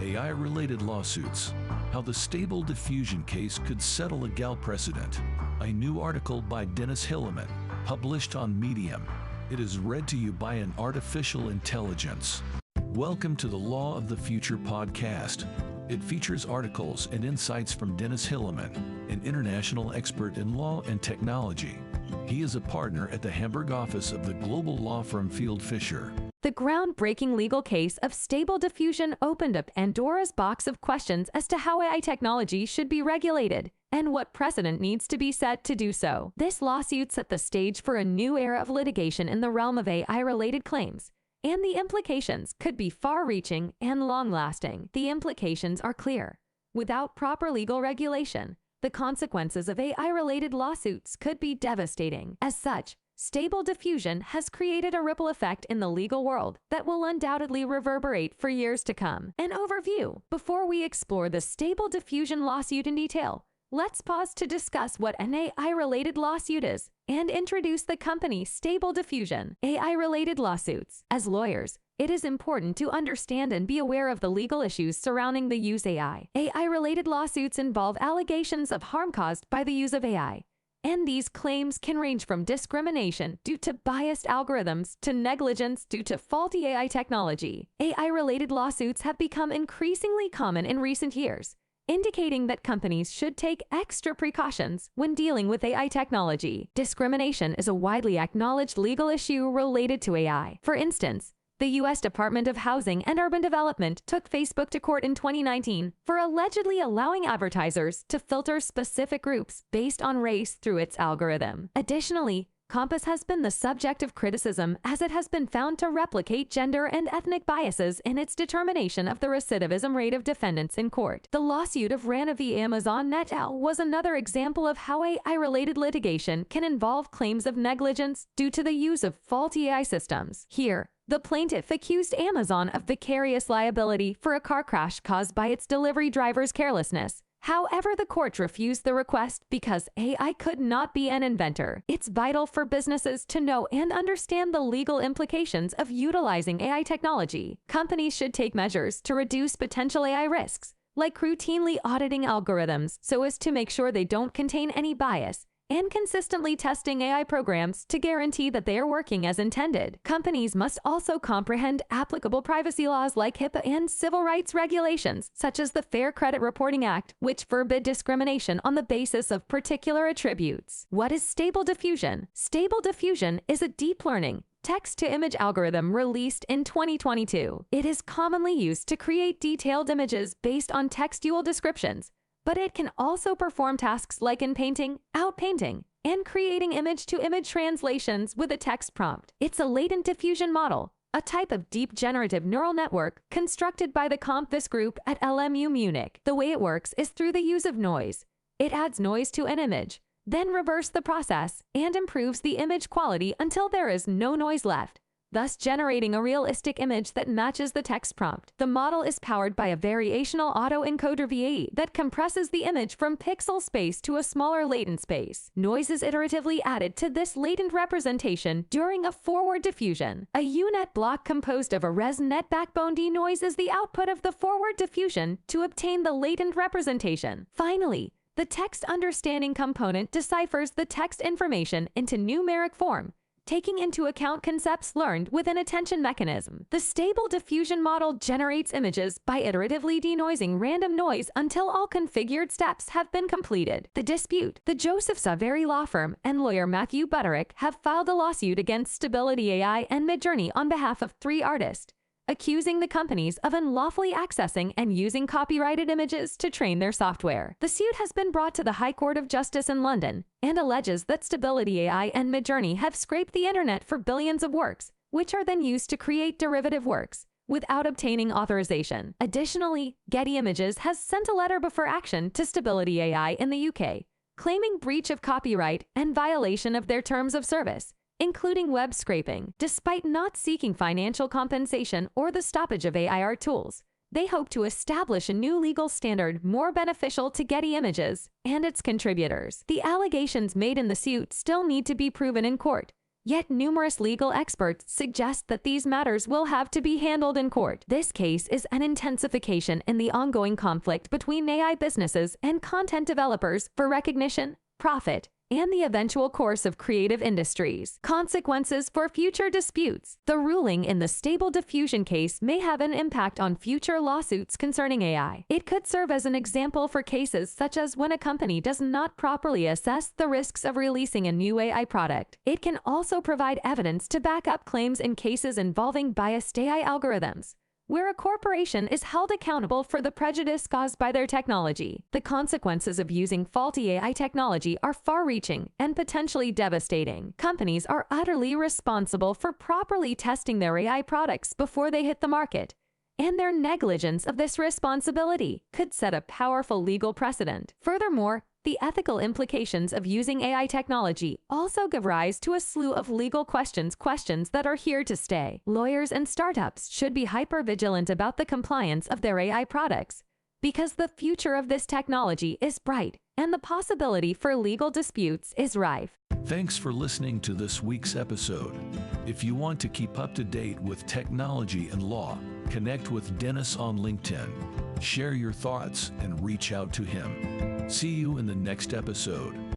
AI-related lawsuits. How the Stable Diffusion case could settle legal precedent. A new article by Dennis Hillemann, published on Medium. It is read to you by an artificial intelligence. Welcome to the Law of the Future podcast. It features articles and insights from Dennis Hillemann, an international expert in law and technology. He is a partner at the Hamburg office of the global law firm Field Fisher. The groundbreaking legal case of Stable Diffusion opened up Pandora's box of questions as to how AI technology should be regulated and what precedent needs to be set to do so. This lawsuit set the stage for a new era of litigation in the realm of AI-related claims, and the implications could be far-reaching and long-lasting. The implications are clear. Without proper legal regulation, the consequences of AI-related lawsuits could be devastating. As such, Stable Diffusion has created a ripple effect in the legal world that will undoubtedly reverberate for years to come. An overview. Before we explore the Stable Diffusion lawsuit in detail, let's pause to discuss what an AI-related lawsuit is and introduce the company Stable Diffusion. AI-related lawsuits. As lawyers, it is important to understand and be aware of the legal issues surrounding the use of AI. AI-related lawsuits involve allegations of harm caused by the use of AI. And these claims can range from discrimination due to biased algorithms to negligence due to faulty AI technology. AI-related lawsuits have become increasingly common in recent years, indicating that companies should take extra precautions when dealing with AI technology. Discrimination is a widely acknowledged legal issue related to AI. For instance, the U.S. Department of Housing and Urban Development took Facebook to court in 2019 for allegedly allowing advertisers to filter specific groups based on race through its algorithm. Additionally, Compass has been the subject of criticism as it has been found to replicate gender and ethnic biases in its determination of the recidivism rate of defendants in court. The lawsuit of Rana v. Amazon et al. Was another example of how AI-related litigation can involve claims of negligence due to the use of faulty AI systems. Here, the plaintiff accused Amazon of vicarious liability for a car crash caused by its delivery driver's carelessness. However, the court refused the request because AI could not be an inventor. It's vital for businesses to know and understand the legal implications of utilizing AI technology. Companies should take measures to reduce potential AI risks, like routinely auditing algorithms so as to make sure they don't contain any bias, and consistently testing AI programs to guarantee that they are working as intended. Companies must also comprehend applicable privacy laws like HIPAA and civil rights regulations, such as the Fair Credit Reporting Act, which forbid discrimination on the basis of particular attributes. What is Stable Diffusion? Stable Diffusion is a deep learning, text-to-image algorithm released in 2022. It is commonly used to create detailed images based on textual descriptions, but it can also perform tasks like inpainting, outpainting, and creating image-to-image translations with a text prompt. It's a latent diffusion model, a type of deep generative neural network constructed by the Comp-Vis group at LMU Munich. The way it works is through the use of noise. It adds noise to an image, then reverses the process and improves the image quality until there is no noise left, thus generating a realistic image that matches the text prompt. The model is powered by a variational autoencoder VAE that compresses the image from pixel space to a smaller latent space. Noise is iteratively added to this latent representation during a forward diffusion. A UNet block composed of a ResNet backbone denoises the output of the forward diffusion to obtain the latent representation. Finally, the text understanding component deciphers the text information into numeric form, taking into account concepts learned with an attention mechanism. The Stable Diffusion model generates images by iteratively denoising random noise until all configured steps have been completed. The dispute. The Joseph Saveri law firm and lawyer Matthew Butterick have filed a lawsuit against Stability AI and Midjourney on behalf of 3 artists, accusing the companies of unlawfully accessing and using copyrighted images to train their software. The suit has been brought to the High Court of Justice in London and alleges that Stability AI and Midjourney have scraped the internet for billions of works, which are then used to create derivative works, without obtaining authorization. Additionally, Getty Images has sent a letter before action to Stability AI in the UK, claiming breach of copyright and violation of their terms of service, including web scraping. Despite not seeking financial compensation or the stoppage of AI art tools, they hope to establish a new legal standard more beneficial to Getty Images and its contributors. The allegations made in the suit still need to be proven in court, Yet numerous legal experts suggest that these matters will have to be handled in court. This case is an intensification in the ongoing conflict between AI businesses and content developers for recognition, profit, and the eventual course of creative industries. Consequences for future disputes. The ruling in the Stable Diffusion case may have an impact on future lawsuits concerning AI. It could serve as an example for cases such as when a company does not properly assess the risks of releasing a new AI product. It can also provide evidence to back up claims in cases involving biased AI algorithms, where a corporation is held accountable for the prejudice caused by their technology. The consequences of using faulty AI technology are far-reaching and potentially devastating. Companies are utterly responsible for properly testing their AI products before they hit the market, and their negligence of this responsibility could set a powerful legal precedent. Furthermore, the ethical implications of using AI technology also give rise to a slew of legal questions that are here to stay. Lawyers and startups should be hyper-vigilant about the compliance of their AI products, because the future of this technology is bright and the possibility for legal disputes is rife. Thanks for listening to this week's episode. If you want to keep up to date with technology and law, connect with Dennis on LinkedIn, share your thoughts, and reach out to him. See you in the next episode.